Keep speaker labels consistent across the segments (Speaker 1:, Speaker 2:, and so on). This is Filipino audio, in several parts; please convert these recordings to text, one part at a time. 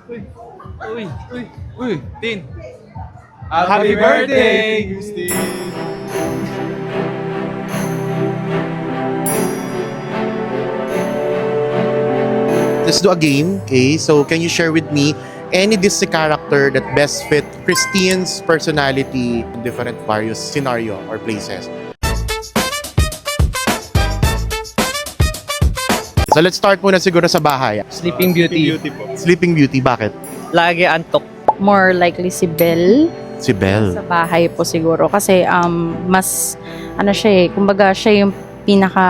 Speaker 1: Uy, Tin.
Speaker 2: Happy birthday, Christine!
Speaker 3: Let's do a game, okay? So can you share with me any Disney character that best fit Christine's personality in different various scenario or places? So let's start muna siguro sa bahay.
Speaker 4: Sleeping Beauty.
Speaker 3: Sleeping Beauty, bakit?
Speaker 4: Lagi antok.
Speaker 5: More likely si Belle
Speaker 3: Si Belle.
Speaker 5: sa bahay po siguro kasi mas ano siya kumbaga siya yung pinaka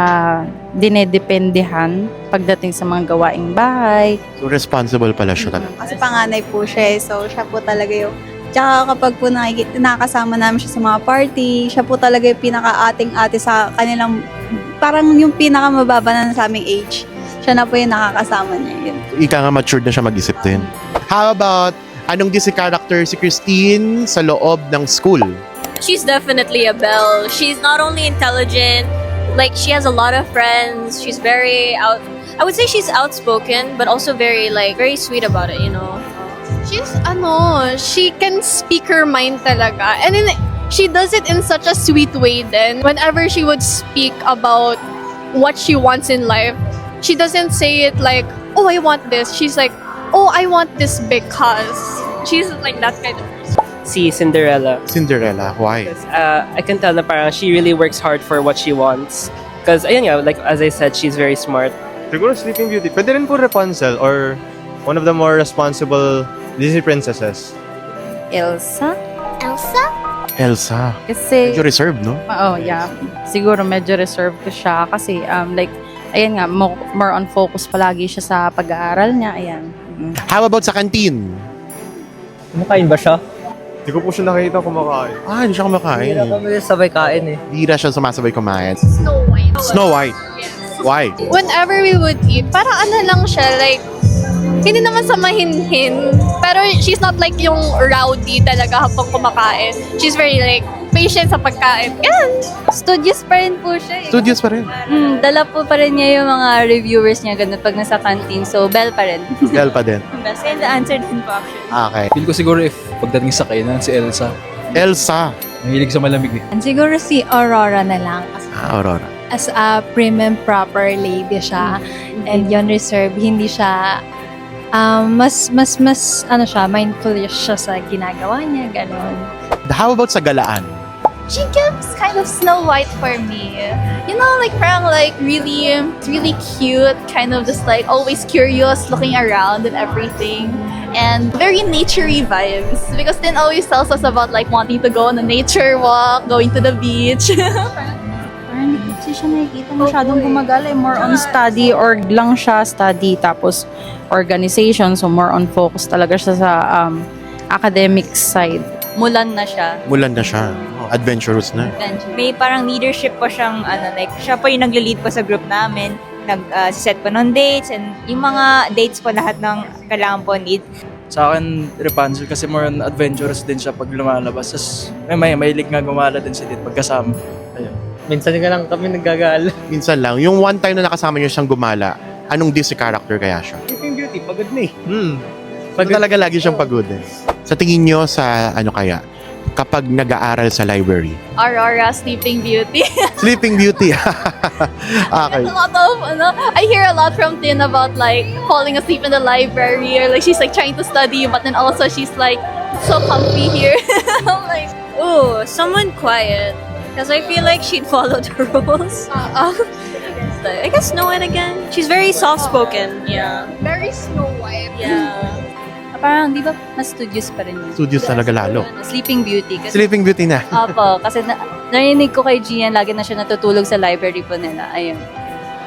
Speaker 5: dinedependehan pagdating sa mga gawaing bahay.
Speaker 3: So responsible pala siya talaga.
Speaker 6: Kasi panganay po siya so siya po talaga yung tsaka kapag po nakakasama namin siya sa mga party, siya po talaga yung pinaka-ating-ate sa kanilang, parang yung pinaka-mababa na sa aming age. Siya na po yung nakakasama niya. Yun.
Speaker 3: Ika nga matured na siya mag-isip din. How about, anong Disney character si Christine sa loob ng school?
Speaker 7: She's definitely a Belle. She's not only intelligent, like she has a lot of friends. She's very I would say she's outspoken, but also very sweet about it, you know.
Speaker 8: She's she can speak her mind talaga. And then she does it in such a sweet way then. Whenever she would speak about what she wants in life, she doesn't say it like, oh, I want this. She's like, oh, I want this because. She's like that kind of person.
Speaker 4: Si Cinderella.
Speaker 3: Cinderella, why?
Speaker 4: Because I can tell na parang she really works hard for what she wants. Because, ayun nga, like as I said, she's very smart.
Speaker 2: Siguro Sleeping Beauty. Pwede rin po Rapunzel or one of the more responsible Disney princesses.
Speaker 5: Elsa?
Speaker 3: Elsa.
Speaker 5: Kasi
Speaker 3: Medyo reserved, no?
Speaker 5: yeah. Siguro medyo reserved ko siya kasi ayan nga more on focus palagi siya sa pag-aaral niya, ayan.
Speaker 3: How about sa canteen?
Speaker 4: Kumakain ba siya?
Speaker 2: Hindi ko po siya nakita kumakain.
Speaker 3: Hindi siya kumakain.
Speaker 4: kami sabay kain eh.
Speaker 3: Hindi siya sumasabay kumain.
Speaker 8: Snow White.
Speaker 3: Snow White. Why?
Speaker 8: Whenever we would eat, parang lang siya, like, hindi naman sa mahinhin, pero she's not like yung rowdy talaga habang kumakain. She's very like, patient sa pagkain. Yan!
Speaker 6: Studious pa rin po siya.
Speaker 3: Studios pa rin.
Speaker 6: Dala po pa rin niya yung mga reviewers niya ganun pag nasa canteen. So, Belle pa rin.
Speaker 3: Girl pa din.
Speaker 6: Best and the answer din po actually.
Speaker 3: Okay.
Speaker 1: Feel ko siguro if pagdating sa kainan, si Elsa.
Speaker 3: Elsa.
Speaker 1: Mahilig sa malamig eh.
Speaker 9: Siguro si Aurora na lang.
Speaker 3: Aurora.
Speaker 9: As a prim and proper lady siya. And yon reserve, hindi siya mas siya, mindful siya sa ginagawa niya, gano'n.
Speaker 3: How about sa galaan?
Speaker 8: She gives kind of Snow White for me. You know, like parang like really cute, kind of just like always curious, looking around and everything. And very naturey vibes. Because then always tells us about like wanting to go on a nature walk, going to the beach.
Speaker 5: Parang hindi kasi siya nakikita masyadong gumagala. More on study or lang siya study tapos organization. So more on focus talaga siya sa academic side.
Speaker 6: Mulan na siya.
Speaker 3: Mulan na siya. Adventurous na.
Speaker 10: May parang leadership po siyang like siya po yung nagle-lead po sa group namin, nag-set po ng dates and yung mga dates po lahat ng kailangan po need.
Speaker 4: Sa akin, Rapunzel kasi more on adventurous din siya pag lumalabas. Tapos may mahilig nga gumala din siya dito pagkasama. Ayun. Minsan nga lang kami naggagala.
Speaker 3: Minsan lang. Yung one time na nakasama niyo siyang gumala, anong Disney character kaya siya?
Speaker 4: Sleeping Beauty, pagod na eh.
Speaker 3: Pag talaga lagi siyang pagod eh. Sa tingin niyo sa ano kaya? Kapag nag-aaral sa library.
Speaker 8: Aurora, Sleeping Beauty.
Speaker 3: Sleeping Beauty. Okay.
Speaker 8: A lot of, I hear a lot from Tin about like falling asleep in the library or like she's like trying to study but then also she's like so comfy here. I'm like,
Speaker 7: Ooh, someone quiet. Because I feel like she'd follow the rules. I guess Snow White again. She's very soft-spoken. Yeah.
Speaker 8: very Snow White.
Speaker 7: Yeah.
Speaker 6: Parang, di ba, mas studious pa rin yun.
Speaker 3: Studios talaga lalo.
Speaker 6: Sleeping Beauty. Kasi,
Speaker 3: Sleeping Beauty na.
Speaker 6: Opo, kasi narinig ko kay Gian, lagi na siya natutulog sa library po nila. Ayun.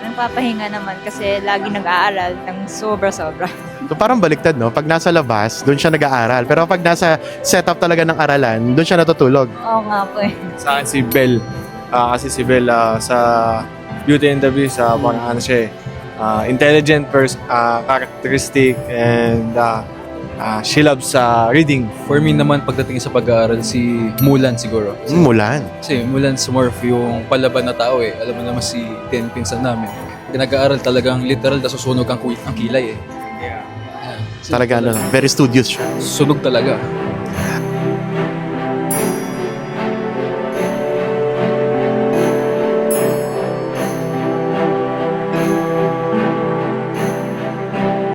Speaker 10: Nagpapahinga naman kasi lagi nag-aaral ng sobra-sobra.
Speaker 3: So parang baliktad, no? Pag nasa labas, doon siya nag-aaral. Pero pag nasa setup talaga ng aralan, doon siya natutulog.
Speaker 6: Oo nga po eh.
Speaker 2: Sa akin si Belle. Kasi si Belle sa Beauty and the Beast, parang ano siya intelligent characteristic and she loves reading.
Speaker 1: For me naman, pagdating sa pag-aaral, si Mulan siguro.
Speaker 3: Mulan.
Speaker 1: Kasi Mulan sa more of yung palaban na tao eh. Alam mo naman si Tin, pinsan namin. Nag-aaral talagang literal, nasusunog ang kilay eh.
Speaker 3: Talaga, ano, very studious siya.
Speaker 1: Sunog talaga.